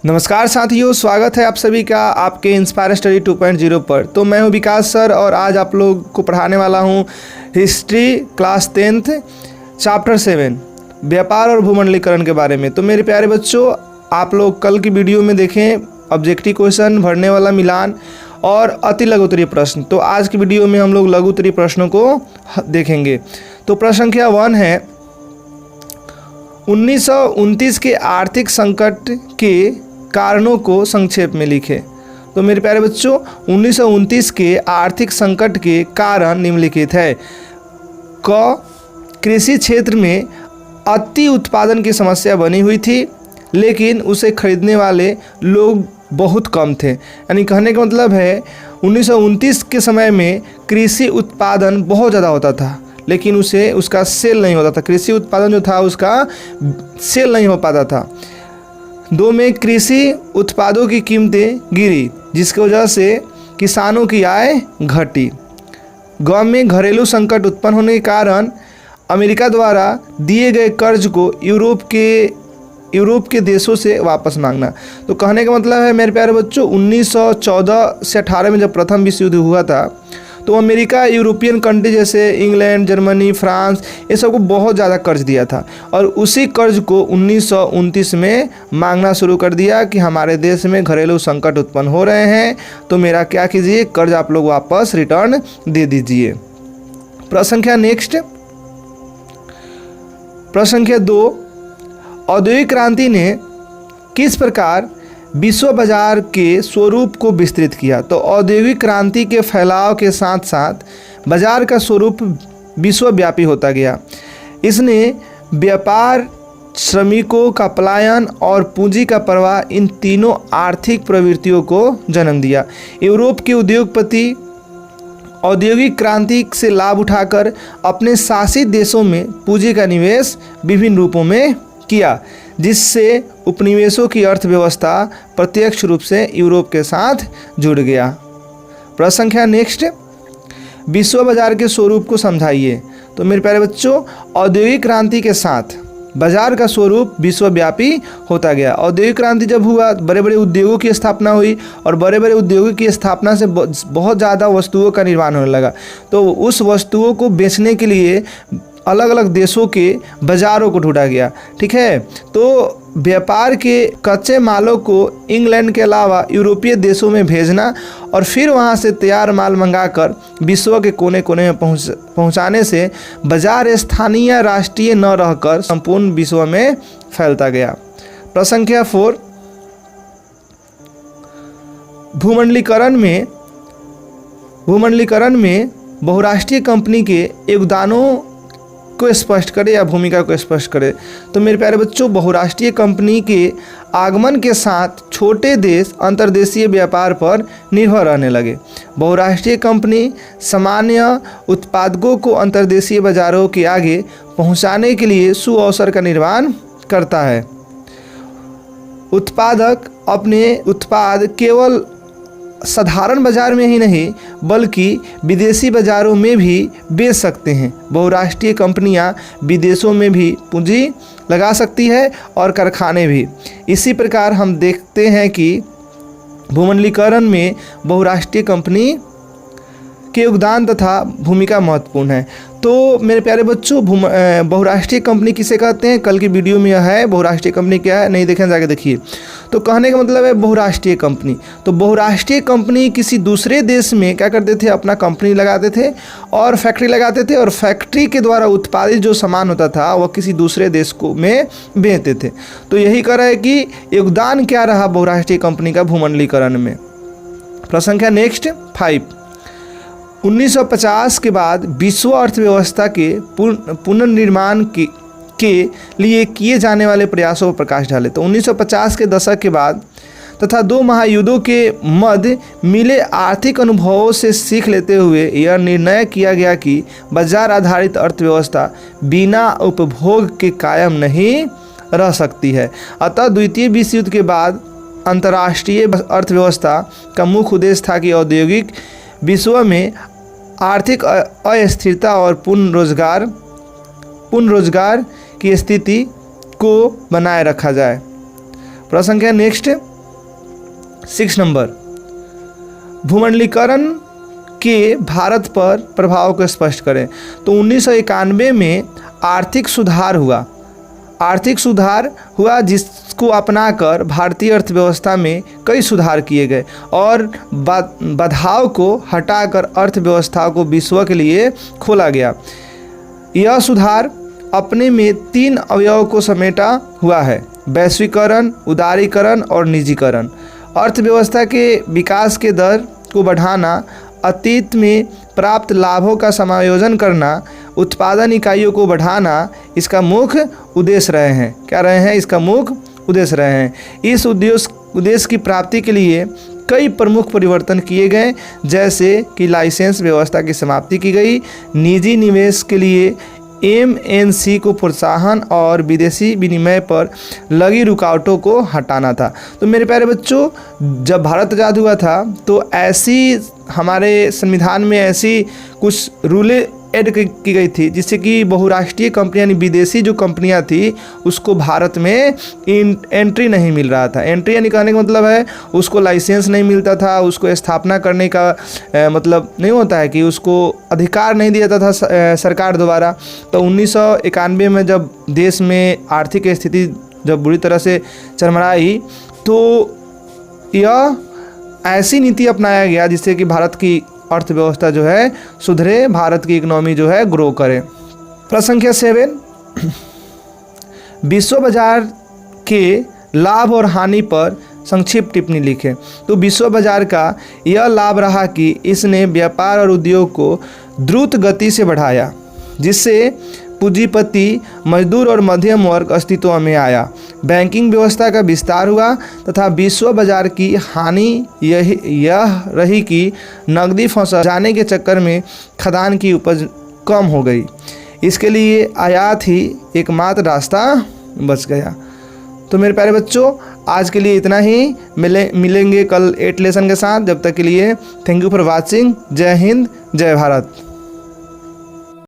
नमस्कार साथियों, स्वागत है आप सभी का आपके इंस्पायर स्टडी 2.0 पर। तो मैं हूं विकास सर और आज आप लोग को पढ़ाने वाला हूं हिस्ट्री क्लास 10th चैप्टर 7 व्यापार और भूमंडलीकरण के बारे में। तो मेरे प्यारे बच्चों, आप लोग कल की वीडियो में देखें ऑब्जेक्टिव क्वेश्चन, भरने वाला मिलान और अति लघु उत्तरीय प्रश्न। तो आज की वीडियो में हम लोग लघु उत्तरीय प्रश्नों को देखेंगे। तो प्रश्न संख्या 1 है, 1929 के आर्थिक संकट के कारणों को संक्षेप में लिखें। तो मेरे प्यारे बच्चों, 1929 के आर्थिक संकट के कारण निम्नलिखित है। क, कृषि क्षेत्र में अति उत्पादन की समस्या बनी हुई थी, लेकिन उसे खरीदने वाले लोग बहुत कम थे। यानी कहने का मतलब है 1929 के समय में कृषि उत्पादन बहुत ज़्यादा होता था, लेकिन उसका सेल नहीं होता था। कृषि उत्पादन जो था उसका सेल नहीं हो पाता था। 2 में कृषि उत्पादों की कीमतें गिरी, जिसकी वजह से किसानों की आय घटी। ग में घरेलू संकट उत्पन्न होने के कारण अमेरिका द्वारा दिए गए कर्ज को यूरोप के देशों से वापस मांगना। तो कहने का मतलब है मेरे प्यारे बच्चों, 1914 से 18 में जब प्रथम विश्व युद्ध हुआ था तो अमेरिका यूरोपियन कंट्री जैसे इंग्लैंड, जर्मनी, फ्रांस, ये सबको बहुत ज़्यादा कर्ज दिया था और उसी कर्ज को 1929 में मांगना शुरू कर दिया कि हमारे देश में घरेलू संकट उत्पन्न हो रहे हैं, तो मेरा क्या कीजिए, कर्ज आप लोग वापस रिटर्न दे दीजिए। प्रश्न संख्या नेक्स्ट, प्रश्न संख्या 2, औद्योगिक क्रांति ने किस प्रकार विश्व बाजार के स्वरूप को विस्तृत किया। तो औद्योगिक क्रांति के फैलाव के साथ साथ बाजार का स्वरूप विश्वव्यापी होता गया। इसने व्यापार, श्रमिकों का पलायन और पूंजी का प्रवाह, इन तीनों आर्थिक प्रवृत्तियों को जन्म दिया। यूरोप के उद्योगपति औद्योगिक क्रांति से लाभ उठाकर अपने शासित देशों में पूंजी का निवेश विभिन्न रूपों में किया, जिससे उपनिवेशों की अर्थव्यवस्था प्रत्यक्ष रूप से यूरोप के साथ जुड़ गया। प्रश्न संख्या नेक्स्ट, विश्व बाजार के स्वरूप को समझाइए। तो मेरे प्यारे बच्चों, औद्योगिक क्रांति के साथ बाजार का स्वरूप विश्वव्यापी होता गया। औद्योगिक क्रांति जब हुआ, बड़े बड़े उद्योगों की स्थापना हुई और बड़े बड़े उद्योगों की स्थापना से बहुत ज़्यादा वस्तुओं का निर्माण होने लगा। तो उस वस्तुओं को बेचने के लिए अलग अलग देशों के बाज़ारों को ढूंढा गया। ठीक है, तो व्यापार के कच्चे मालों को इंग्लैंड के अलावा यूरोपीय देशों में भेजना और फिर वहां से तैयार माल मंगाकर विश्व के कोने कोने में पहुंचाने से बाजार स्थानीय राष्ट्रीय न रहकर संपूर्ण विश्व में फैलता गया। प्रश्न संख्या 4, भूमंडलीकरण में बहुराष्ट्रीय कंपनी के योगदानों को स्पष्ट करें या भूमिका को स्पष्ट करें। तो मेरे प्यारे बच्चों, बहुराष्ट्रीय कंपनी के आगमन के साथ छोटे देश अंतर्देशीय व्यापार पर निर्भर रहने लगे। बहुराष्ट्रीय कंपनी सामान्य उत्पादकों को अंतर्देशीय बाजारों के आगे पहुंचाने के लिए सुअवसर का निर्माण करता है। उत्पादक अपने उत्पाद केवल साधारण बाजार में ही नहीं बल्कि विदेशी बाजारों में भी बेच सकते हैं। बहुराष्ट्रीय कंपनियां विदेशों में भी पूंजी लगा सकती है और कारखाने भी। इसी प्रकार हम देखते हैं कि भूमंडलीकरण में बहुराष्ट्रीय कंपनी के योगदान तथा भूमिका महत्वपूर्ण है। तो मेरे प्यारे बच्चों, बहुराष्ट्रीय कंपनी किसे कहते हैं, कल की वीडियो में यह है। बहुराष्ट्रीय कंपनी क्या है, नहीं देखें जाके देखिए। तो कहने का मतलब है बहुराष्ट्रीय कंपनी। तो बहुराष्ट्रीय कंपनी किसी दूसरे देश में क्या करते थे, अपना कंपनी लगाते थे और फैक्ट्री लगाते थे और फैक्ट्री के द्वारा उत्पादित जो सामान होता था वह किसी दूसरे देश को में बेचते थे। तो यही कह रहा है कि योगदान क्या रहा बहुराष्ट्रीय कंपनी का भूमंडलीकरण में। प्रश्न संख्या नेक्स्ट 5, 1950 के बाद विश्व अर्थव्यवस्था के पुनर्निर्माण के लिए किए जाने वाले प्रयासों पर प्रकाश डाले। तो 1950 के दशक के बाद तथा 2 महायुद्धों के मध्य मिले आर्थिक अनुभवों से सीख लेते हुए यह निर्णय किया गया कि बाजार आधारित अर्थव्यवस्था बिना उपभोग के कायम नहीं रह सकती है। अतः द्वितीय विश्व युद्ध के बाद अंतर्राष्ट्रीय अर्थव्यवस्था का मुख्य उद्देश्य था कि औद्योगिक विश्व में आर्थिक अस्थिरता और पूर्ण रोजगार की स्थिति को बनाए रखा जाए। प्रश्न संख्या नेक्स्ट, 6 नंबर, भूमंडलीकरण के भारत पर प्रभाव को स्पष्ट करें। तो 1991 में आर्थिक सुधार हुआ जिसको अपनाकर भारतीय अर्थव्यवस्था में कई सुधार किए गए और बाधाओं को हटाकर अर्थव्यवस्था को विश्व के लिए खोला गया। यह सुधार अपने में 3 अवयव को समेटा हुआ है: वैश्वीकरण, उदारीकरण और निजीकरण। अर्थव्यवस्था के विकास के दर को बढ़ाना, अतीत में प्राप्त लाभों का समायोजन करना, उत्पादन इकाइयों को बढ़ाना इसका मुख्य उद्देश्य रहे हैं। क्या रहे हैं? इसका मुख्य उद्देश्य रहे हैं। इस उद्देश्य की प्राप्ति के लिए कई प्रमुख परिवर्तन किए गए, जैसे कि लाइसेंस व्यवस्था की समाप्ति की गई, निजी निवेश के लिए MNC को प्रोत्साहन और विदेशी विनिमय पर लगी रुकावटों को हटाना था। तो मेरे प्यारे बच्चों, जब भारत आज़ाद हुआ था तो ऐसी हमारे संविधान में ऐसी कुछ रूलें ऐड की गई थी जिससे कि बहुराष्ट्रीय कंपनियां, यानी विदेशी जो कंपनियां थी उसको भारत में एंट्री नहीं मिल रहा था। एंट्री यानी कहने का मतलब है उसको लाइसेंस नहीं मिलता था, उसको स्थापना करने का मतलब नहीं होता है कि उसको अधिकार नहीं दिया जाता था सरकार द्वारा। तो 1991 में जब देश में आर्थिक स्थिति जब बुरी तरह से चरमराई तो यह ऐसी नीति अपनाया गया जिससे कि भारत की अर्थव्यवस्था जो है सुधरे, भारत की इकोनॉमी जो है ग्रो करे। प्रश्न संख्या 7, विश्व बाजार के लाभ और हानि पर संक्षिप्त टिप्पणी लिखें। तो विश्व बाजार का यह लाभ रहा कि इसने व्यापार और उद्योग को द्रुत गति से बढ़ाया, जिससे पूंजीपति, मजदूर और मध्यम वर्ग अस्तित्व में आया। बैंकिंग व्यवस्था का विस्तार हुआ तथा विश्व बाजार की हानि यह रही कि नकदी फंस जाने के चक्कर में खदान की उपज कम हो गई। इसके लिए आयात ही एकमात्र रास्ता बच गया। तो मेरे प्यारे बच्चों, आज के लिए इतना ही। मिलेंगे कल 8 लेसन के साथ। जब तक के लिए थैंक यू फॉर वॉचिंग। जय हिंद, जय भारत।